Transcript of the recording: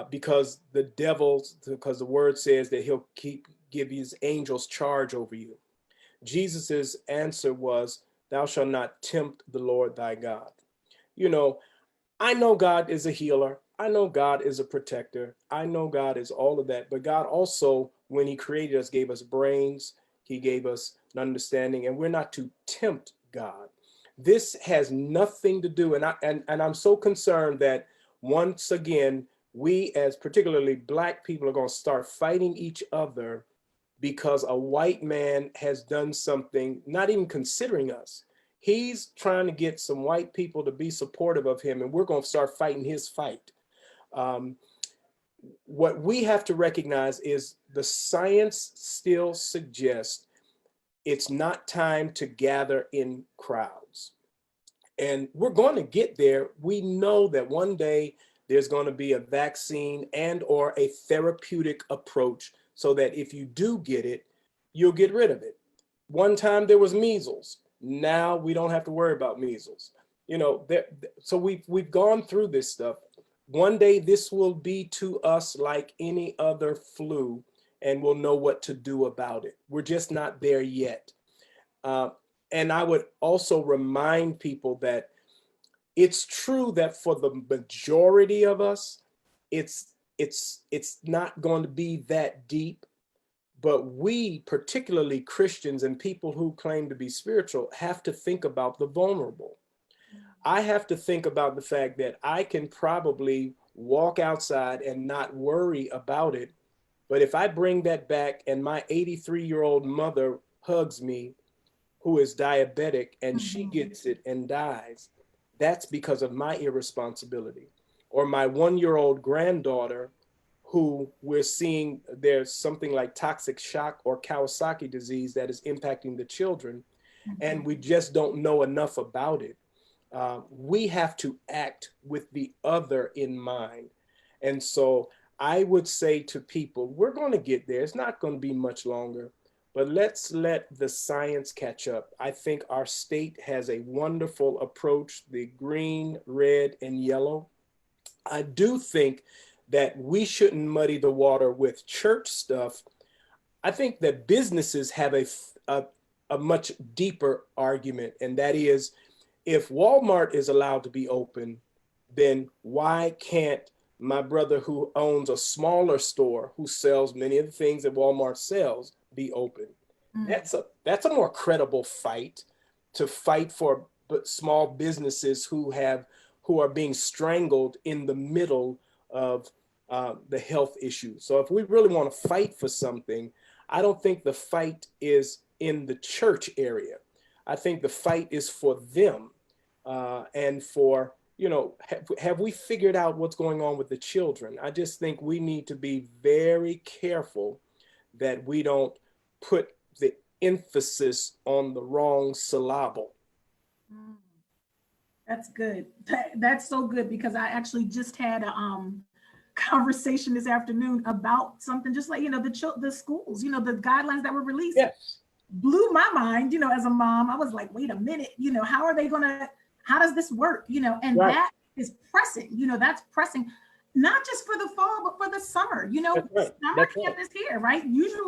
because the word says that he'll give his angels charge over you. Jesus's answer was, "Thou shalt not tempt the Lord thy God." You know, I know God is a healer. I know God is a protector. I know God is all of that. But God also, when he created us, gave us brains. He gave us an understanding, and we're not to tempt God. This has nothing to do, and I'm so concerned that once again, we as particularly Black people are going to start fighting each other because a white man has done something, not even considering us. He's trying to get some white people to be supportive of him, and we're going to start fighting his fight. Um, what we have to recognize is the science still suggests it's not time to gather in crowds. And we're going to get there. We know that one day there's going to be a vaccine and or a therapeutic approach so that if you do get it, you'll get rid of it. One time there was measles. Now we don't have to worry about measles. You know, so we've gone through this stuff. One day this will be to us like any other flu, and we'll know what to do about it. We're just not there yet. Uh, and I would also remind people that it's true that for the majority of us, it's not going to be that deep. But we, particularly Christians and people who claim to be spiritual, have to think about the vulnerable. I have to think about the fact that I can probably walk outside and not worry about it. But if I bring that back and my 83-year-old mother hugs me, who is diabetic, and she gets it and dies, that's because of my irresponsibility. Or my 1-year-old granddaughter, who we're seeing there's something like toxic shock or Kawasaki disease that is impacting the children, and we just don't know enough about it. We have to act with the other in mind. And so I would say to people, we're going to get there. It's not going to be much longer, but let's let the science catch up. I think our state has a wonderful approach, the green, red, and yellow. I do think that we shouldn't muddy the water with church stuff. I think that businesses have a much deeper argument, and that is, if Walmart is allowed to be open, then why can't my brother who owns a smaller store who sells many of the things that Walmart sells be open? That's a more credible fight, to fight for small businesses who are being strangled in the middle of the health issue. So if we really want to fight for something, I don't think the fight is in the church area. I think the fight is for them, and for, have we figured out what's going on with the children? I just think we need to be very careful that we don't put the emphasis on the wrong syllable. That's good. That's so good, because I actually just had a conversation this afternoon about something just like, the schools, the guidelines that were released. Yes. Blew my mind, as a mom. I was like, wait a minute, how does this work? And Right. that is pressing, that's pressing, not just for the fall, but for the summer, That's right. summer That's camp right. is here, right? Usually